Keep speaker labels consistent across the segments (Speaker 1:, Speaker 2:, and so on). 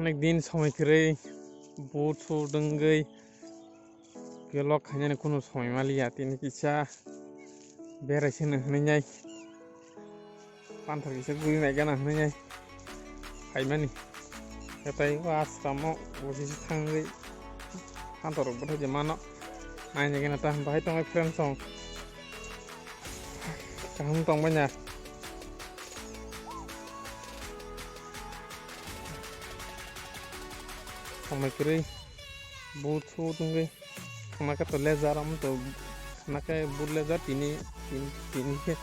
Speaker 1: অনেক দিন সময় করে বুট সুট দंगै gelok hanya kuno সময় মালিয়া তিনি কিসা বেরাইছেন হইনাই পান্থার কিসা গুই নাই গানা হইনাই ফাইমানি এটাই আশ্রামও বসেছি থাঙ্গै পান্থারক বথাय যে মানো नायनो गना ता बाहाय तंबाय फ्रेन्ड सं गाहाम तंबाय ना समय करे बुट सुट दंगै खाना का तो लेजार हम तो खाना का बुट लेजार तीन के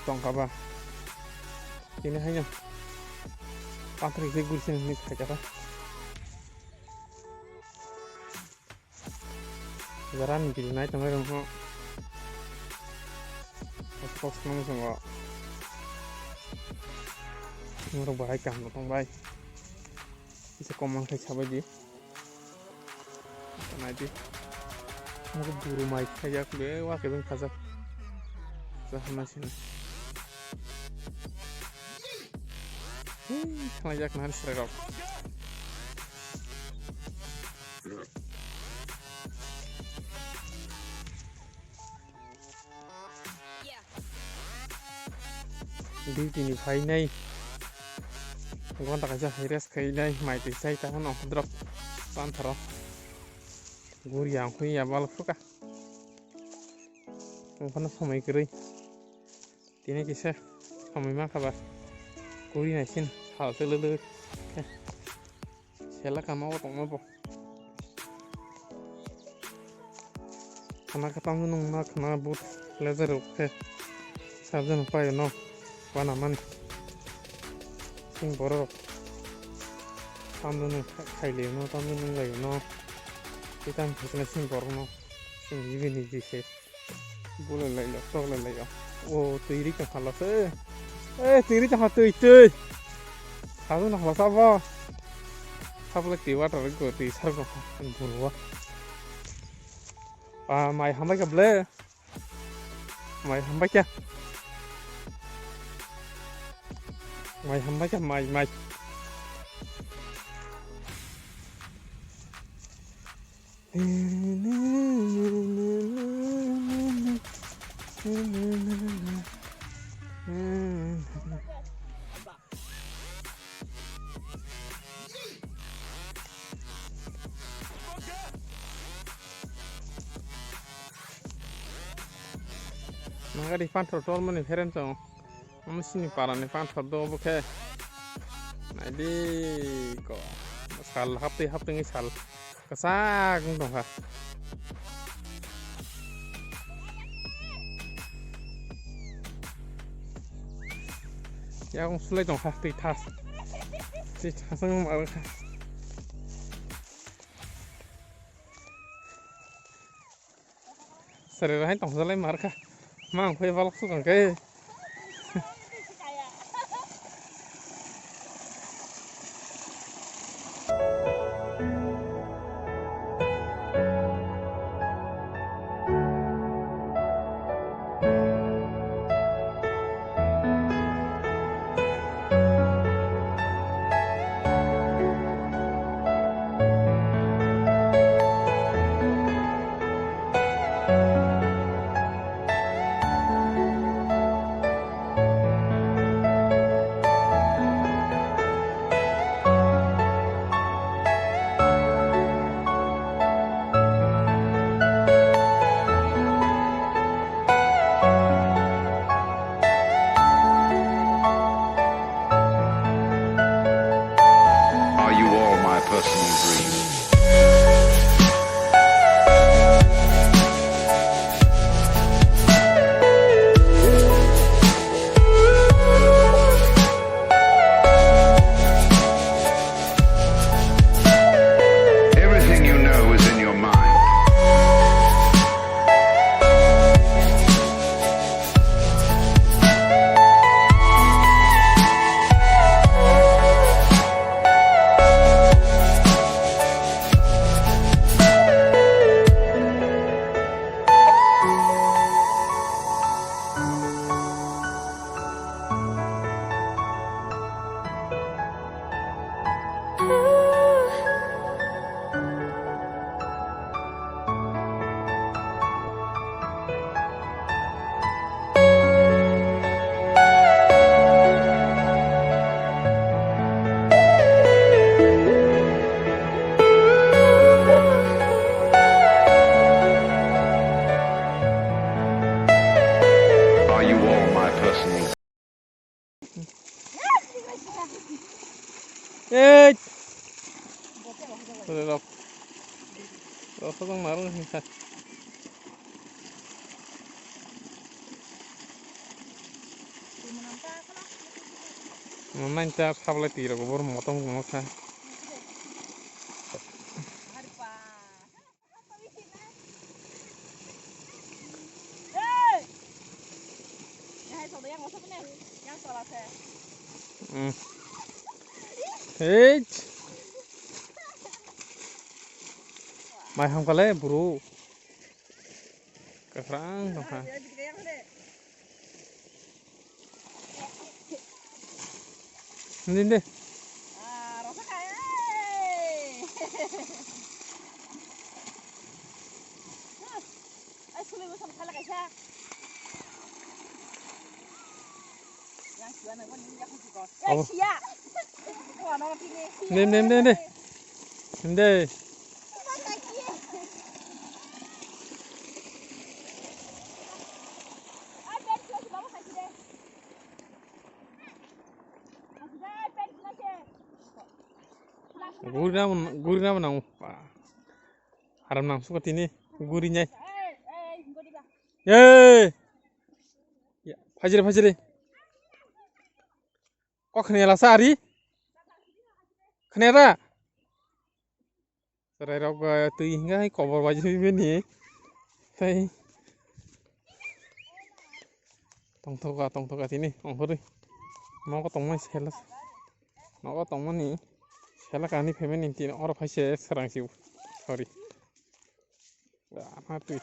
Speaker 1: तंखाबा तीन है ना पाथर के गुरसिन नि खायका Jaran gitu naik tengah rumah, pas nong semua, orang baik kan, orang baik, bisa komen kayak siapa di, karena itu, mau buru maik kayak gue, wah kebeng kazak, sama sini, ngajak nari seragam. Di ni phai nei gon ta kaja hires khai nei mai ti sai ta no drop pan tharo gur yang hui ya bal fuka kon সময় করে তিনি কিসে সময় মা খাবার করি নাইছিন খাওয়াতে ললে সেলা কামাও তংমাবো খানা খাতাম নং না খানা বুট লেজার ওকে সাবধান পায় ন Panaman sing borok tamdun khaile no tamdun lai no kitan phusna sing borok no sing yibi ni dise bula lai la to lai o tiri ka khala se tiri ta hatui tui halu na hala sabo sabla ti water go ti sar go bulwa mai hambai ka ble mai hambai kya mày không biết mày nó đi phan thổ trôn mình phải rồi không xin para nih pan thado oke nah di kok sal hapti ngi sal kesak dong ha ya aku sulai dong ha ti tas si tasang mal serirahin tong sulai marka mang kue balok sukan ke
Speaker 2: personal dream. Everything you know is in your mind.
Speaker 1: Eh, rồi rồi không nói nữa thì sao? Mana kita sabla tira ko bor motong mo sa. Eh, mai ham kale bro. Kerang apa? Ini deh. Nem nem nem deh. Nem deh. Guri na nang haram nang suka tini guri nyai. Ye. Ya, fajire. Kok kenela sari? Kenela. Serai rok tu hingga cover baju ini. Hey. Tong toka tini, tong hori. Mau ko tong mai selas. Mau ko tong mani. Sela kani femen inti orang pasti serang siu. Sorry. Wah, apa tu?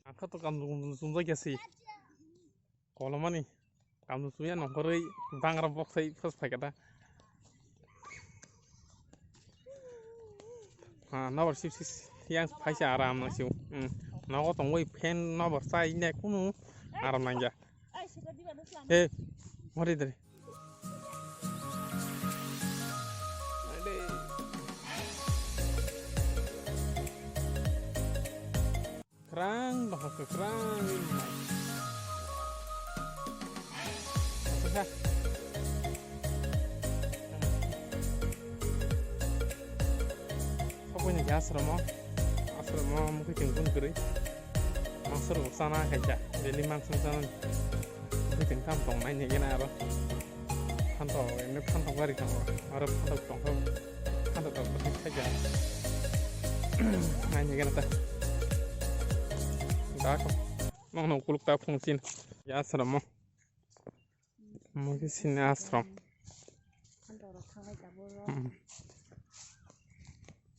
Speaker 1: Aku tuh kamu sumber kasih. Kalau mana nih? Kamu sunya nomornya bangar box saya first pakai dah. Nomor sih yang pasti aram nasiu. Nomor tunggu pen nomor saya ini kuno aram nanya. Mari deh. Kerang, bahas kerang ini. Pokoknya asrama mungkin jengkun kiri. Masuk sana kaca, jadi langsung sana. Mungkin kantong nanya gini apa? Kantong ini kantong gari kantong, harap kantong tak saja. Nanya gini tak. Dah, mau kuluk tak fungsi. Ya asrama. Mungkin sini asram.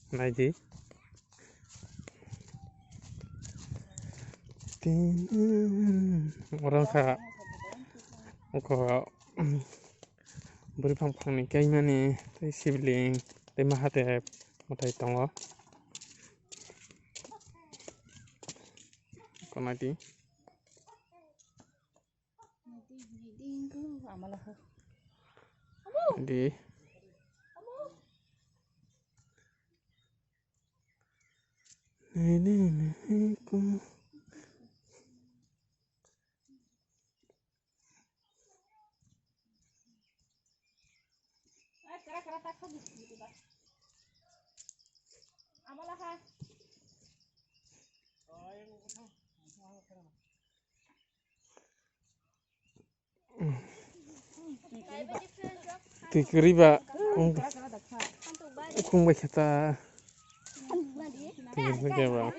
Speaker 1: Naiji. Orang kau beri pang ni kayak mana? Tapi sibling, tapi mahatep, matai tangga. Kau nanti? Di. Ini ku. Tikriba kung ba kita tikriba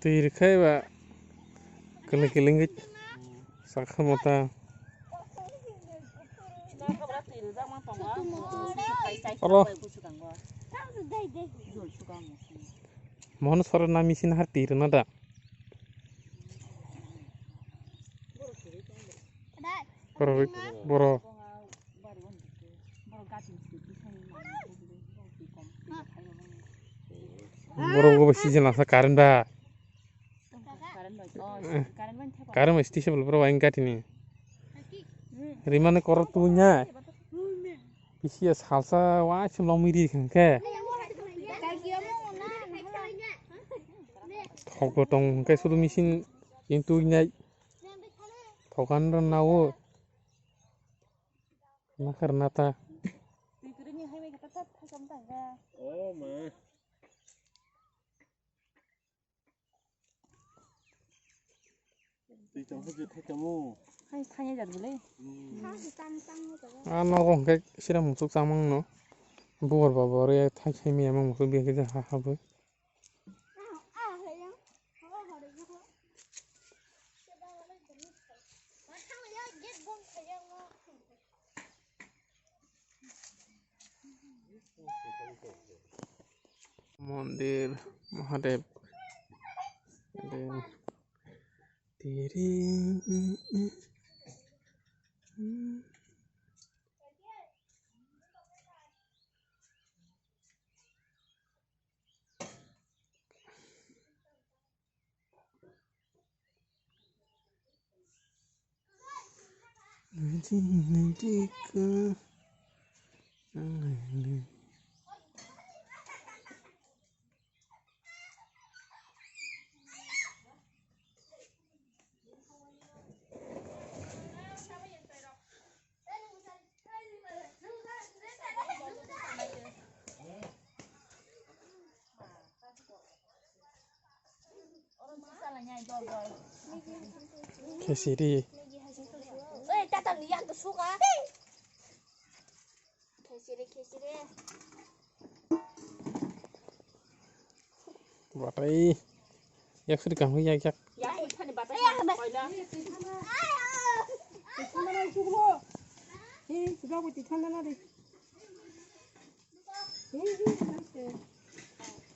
Speaker 1: tikriba kelingit sakhamata Allah mohon suara nami sin hati renada boro gue besi jenasa karen dah Karena mesti sebelum berapa ingkat ini. Rimane kortunya. Bisa salsa wah sebelum miri kan ke. Thok potong ke sudah mesin itu nya. Thokan ran nawo. Nah karena ta.
Speaker 3: Oh mà thì trong cái thay cho mu
Speaker 4: hay thay giật rồi
Speaker 1: nó còn cái xe là một số sang măng nó bùa vào bò đây thay thay mía măng một số bia cái gì hả với Mandir Mahadev then Kesiri
Speaker 5: ta tao lihat tu suka. Kesire.
Speaker 1: Batai yak sudah kamu yak
Speaker 4: ya thay đi bà tay coi đó
Speaker 6: 하나 주고 예, 그거하고 뒤 하나 돼. 예,